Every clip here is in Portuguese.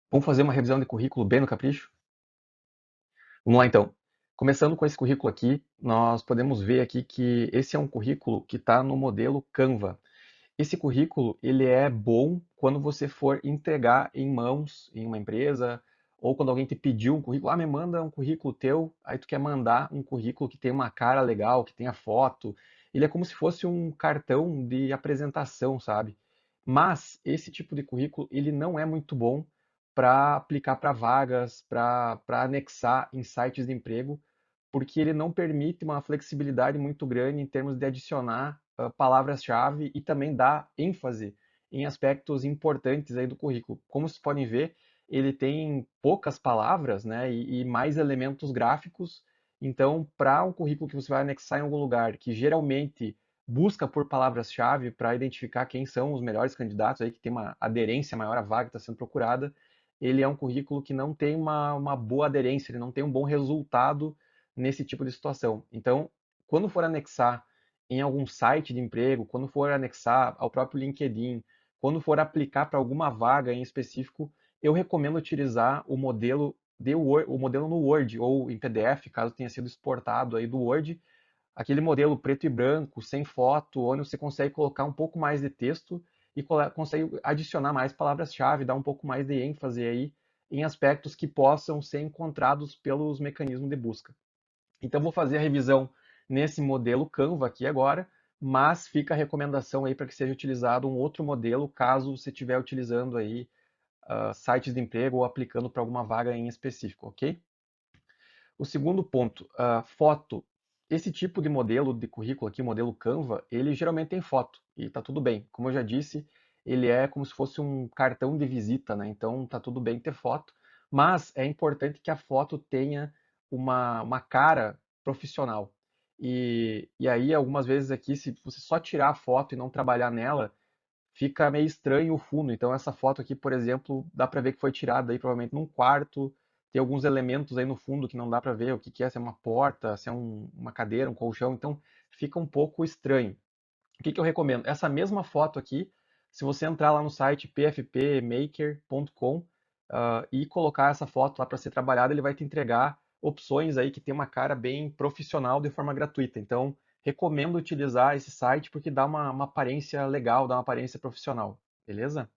Vamos fazer uma revisão de currículo bem no capricho? Vamos lá então. Começando com esse currículo aqui, nós podemos ver aqui que esse é um currículo que está no modelo Canva. Esse currículo ele é bom quando você for entregar em mãos em uma empresa ou quando alguém te pediu um currículo, me manda um currículo teu, aí tu quer mandar um currículo que tem uma cara legal, que tenha foto. Ele é como se fosse um cartão de apresentação, sabe? Mas esse tipo de currículo ele não é muito bom para aplicar para vagas, para anexar em sites de emprego, porque ele não permite uma flexibilidade muito grande em termos de adicionar palavras-chave e também dar ênfase em aspectos importantes aí do currículo. Como vocês podem ver, ele tem poucas palavras, né, e mais elementos gráficos. Então, para um currículo que você vai anexar em algum lugar, que geralmente busca por palavras-chave para identificar quem são os melhores candidatos aí que tem uma aderência maior à vaga que está sendo procurada, ele é um currículo que não tem uma boa aderência, ele não tem um bom resultado nesse tipo de situação. Então, quando for anexar em algum site de emprego, quando for anexar ao próprio LinkedIn, quando for aplicar para alguma vaga em específico, eu recomendo utilizar o modelo o modelo no Word ou em PDF, caso tenha sido exportado aí do Word, aquele modelo preto e branco, sem foto, onde você consegue colocar um pouco mais de texto e consegue adicionar mais palavras-chave, dar um pouco mais de ênfase aí em aspectos que possam ser encontrados pelos mecanismos de busca. Então vou fazer a revisão nesse modelo Canva aqui agora, mas fica a recomendação aí para que seja utilizado um outro modelo caso você estiver utilizando aí sites de emprego ou aplicando para alguma vaga em específico, ok? O segundo ponto, foto. Esse tipo de modelo de currículo aqui, modelo Canva, ele geralmente tem foto e está tudo bem. Como eu já disse, ele é como se fosse um cartão de visita, né? Então está tudo bem ter foto, mas é importante que a foto tenha uma cara profissional. E aí, algumas vezes aqui, se você só tirar a foto e não trabalhar nela, fica meio estranho o fundo. Então essa foto aqui, por exemplo, dá para ver que foi tirada aí provavelmente num quarto. Tem alguns elementos aí no fundo que não dá para ver o que que é, se é uma porta, se é uma cadeira, um colchão. Então fica um pouco estranho. O que que eu recomendo? Essa mesma foto aqui, se você entrar lá no site pfpmaker.com e colocar essa foto lá para ser trabalhada, ele vai te entregar opções aí que tem uma cara bem profissional de forma gratuita. Então, recomendo utilizar esse site porque dá uma aparência legal, dá uma aparência profissional, beleza?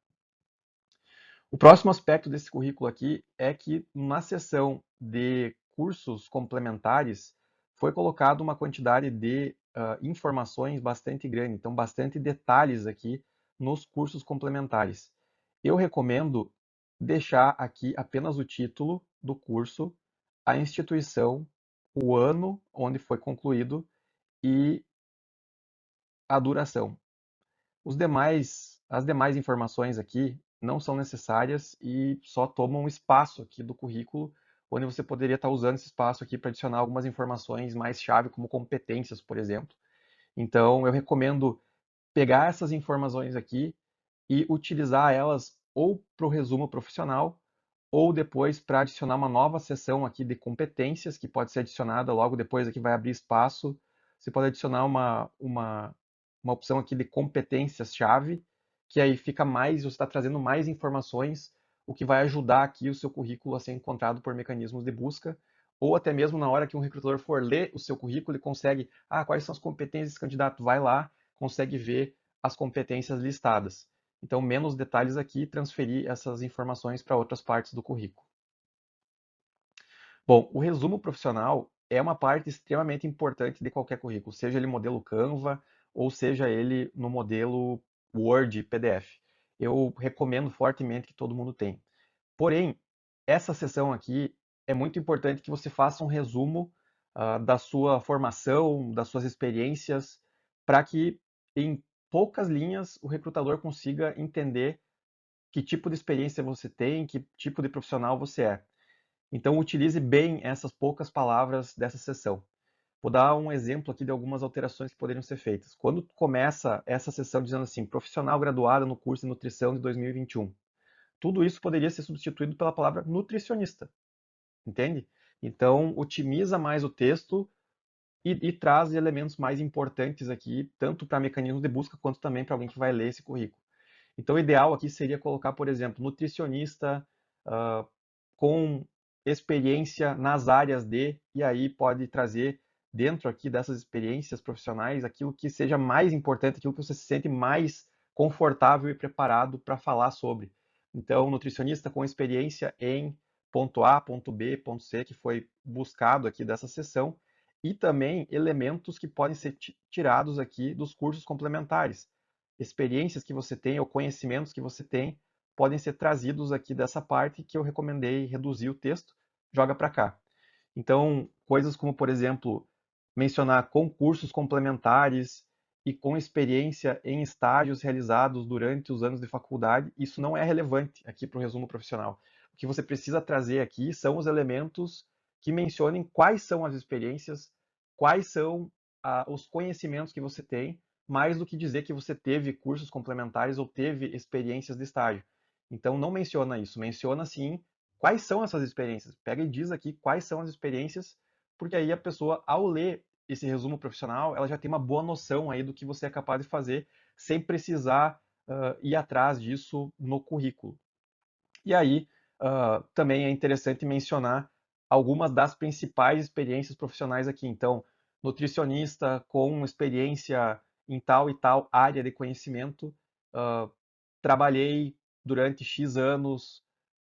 O próximo aspecto desse currículo aqui é que na seção de cursos complementares foi colocado uma quantidade de informações bastante grande, então bastante detalhes aqui nos cursos complementares. Eu recomendo deixar aqui apenas o título do curso, a instituição, o ano onde foi concluído e a duração. As demais informações aqui não são necessárias e só tomam espaço aqui do currículo, onde você poderia estar usando esse espaço aqui para adicionar algumas informações mais chave, como competências, por exemplo. Então, eu recomendo pegar essas informações aqui e utilizar elas ou para o resumo profissional ou depois para adicionar uma nova seção aqui de competências, que pode ser adicionada logo depois aqui vai abrir espaço. Você pode adicionar uma opção aqui de competências-chave, que aí fica mais, você está trazendo mais informações, o que vai ajudar aqui o seu currículo a ser encontrado por mecanismos de busca, ou até mesmo na hora que um recrutador for ler o seu currículo, ele consegue, quais são as competências desse candidato? Vai lá, consegue ver as competências listadas. Então, menos detalhes aqui, transferir essas informações para outras partes do currículo. Bom, o resumo profissional é uma parte extremamente importante de qualquer currículo, seja ele modelo Canva ou seja ele no modelo Word, PDF. Eu recomendo fortemente que todo mundo tenha. Porém, essa sessão aqui é muito importante que você faça um resumo da sua formação, das suas experiências, para que em poucas linhas o recrutador consiga entender que tipo de experiência você tem, que tipo de profissional você é. Então, utilize bem essas poucas palavras dessa sessão. Vou dar um exemplo aqui de algumas alterações que poderiam ser feitas. Quando começa essa sessão dizendo assim, profissional graduado no curso de nutrição de 2021, tudo isso poderia ser substituído pela palavra nutricionista, entende? Então, otimiza mais o texto e traz elementos mais importantes aqui, tanto para mecanismos de busca quanto também para alguém que vai ler esse currículo. Então, o ideal aqui seria colocar, por exemplo, nutricionista, com experiência nas áreas e aí pode trazer dentro aqui dessas experiências profissionais aquilo que seja mais importante, aquilo que você se sente mais confortável e preparado para falar sobre. Então, nutricionista com experiência em ponto A, ponto B, ponto C, que foi buscado aqui dessa sessão, e também elementos que podem ser tirados aqui dos cursos complementares. Experiências que você tem ou conhecimentos que você tem podem ser trazidos aqui dessa parte que eu recomendei reduzir o texto, joga para cá. Então, coisas como, por exemplo, mencionar concursos complementares e com experiência em estágios realizados durante os anos de faculdade, isso não é relevante aqui para o resumo profissional. O que você precisa trazer aqui são os elementos que mencionem quais são as experiências, quais são os conhecimentos que você tem, mais do que dizer que você teve cursos complementares ou teve experiências de estágio. Então, não menciona isso, menciona sim quais são essas experiências. Pega e diz aqui quais são as experiências, porque aí a pessoa, ao ler esse resumo profissional, ela já tem uma boa noção aí do que você é capaz de fazer, sem precisar ir atrás disso no currículo. E aí, também é interessante mencionar algumas das principais experiências profissionais aqui. Então, nutricionista com experiência em tal e tal área de conhecimento, trabalhei durante X anos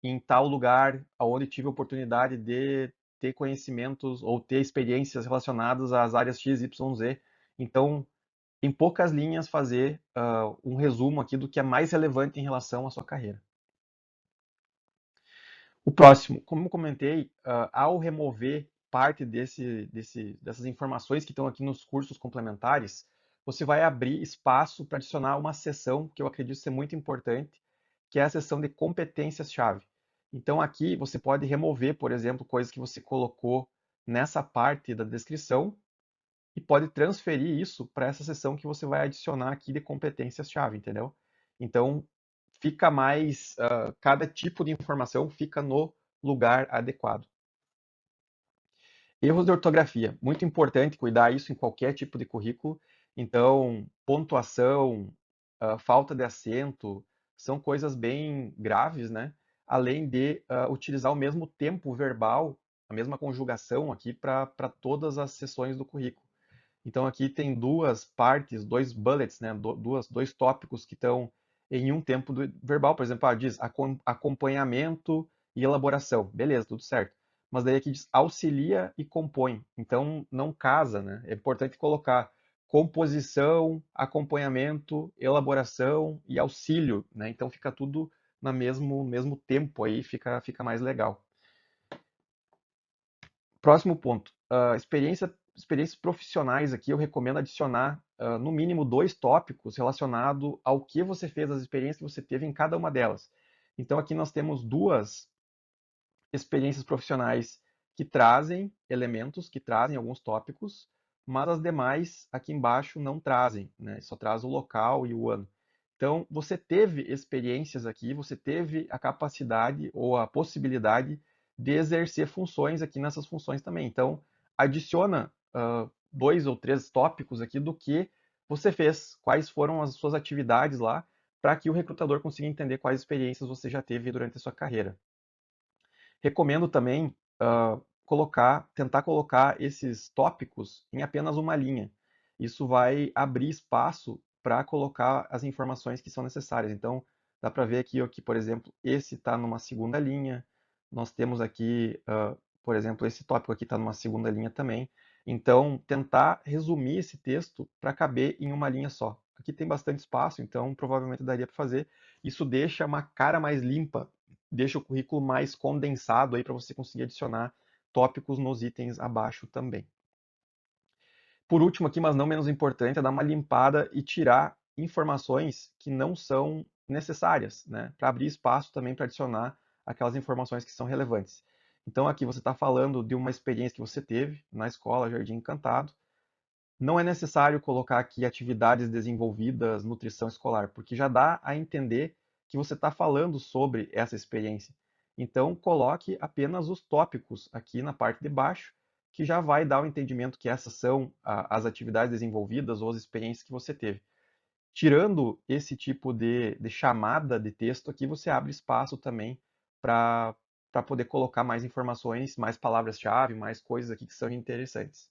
em tal lugar, onde tive a oportunidade de ter conhecimentos ou ter experiências relacionadas às áreas X, Y, Z. Então, em poucas linhas, fazer um resumo aqui do que é mais relevante em relação à sua carreira. O próximo, como comentei, ao remover parte dessas informações que estão aqui nos cursos complementares, você vai abrir espaço para adicionar uma seção que eu acredito ser muito importante, que é a seção de competências-chave. Então aqui você pode remover, por exemplo, coisas que você colocou nessa parte da descrição e pode transferir isso para essa seção que você vai adicionar aqui de competências-chave, entendeu? Então fica mais, cada tipo de informação fica no lugar adequado. Erros de ortografia, muito importante cuidar isso em qualquer tipo de currículo. Então, pontuação, falta de acento, são coisas bem graves, né? Além de utilizar o mesmo tempo verbal, a mesma conjugação aqui para todas as seções do currículo. Então aqui tem duas partes, dois bullets, né, dois tópicos que estão em um tempo verbal. Por exemplo, diz acompanhamento e elaboração. Beleza, tudo certo. Mas daí aqui diz auxilia e compõe. Então não casa, né? É importante colocar composição, acompanhamento, elaboração e auxílio, né? Então fica tudo no mesmo tempo aí, fica mais legal. Próximo ponto, experiências profissionais aqui eu recomendo adicionar no mínimo 2 tópicos relacionados ao que você fez, as experiências que você teve em cada uma delas. Então aqui nós temos duas experiências profissionais que trazem elementos, que trazem alguns tópicos, mas as demais aqui embaixo não trazem, né? Só traz o local e o ano. Então você teve experiências aqui, você teve a capacidade ou a possibilidade de exercer funções aqui nessas funções também. Então adiciona 2 ou 3 tópicos aqui do que você fez, quais foram as suas atividades lá, para que o recrutador consiga entender quais experiências você já teve durante a sua carreira. Recomendo também tentar colocar esses tópicos em apenas uma linha. Isso vai abrir espaço para colocar as informações que são necessárias. Então, dá para ver aqui, que, por exemplo, esse está numa segunda linha. Nós temos aqui, por exemplo, esse tópico aqui está numa segunda linha também. Então, tentar resumir esse texto para caber em uma linha só. Aqui tem bastante espaço, então provavelmente daria para fazer. Isso deixa uma cara mais limpa, deixa o currículo mais condensado aí para você conseguir adicionar tópicos nos itens abaixo também. Por último aqui, mas não menos importante, é dar uma limpada e tirar informações que não são necessárias, né? Para abrir espaço também para adicionar aquelas informações que são relevantes. Então aqui você está falando de uma experiência que você teve na escola Jardim Encantado. Não é necessário colocar aqui atividades desenvolvidas, nutrição escolar, porque já dá a entender que você está falando sobre essa experiência. Então, coloque apenas os tópicos aqui na parte de baixo, que já vai dar o entendimento que essas são as atividades desenvolvidas ou as experiências que você teve. Tirando esse tipo de chamada de texto aqui, você abre espaço também para poder colocar mais informações, mais palavras-chave, mais coisas aqui que são interessantes.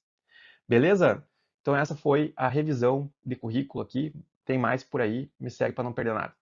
Beleza? Então essa foi a revisão de currículo aqui. Tem mais por aí, me segue para não perder nada.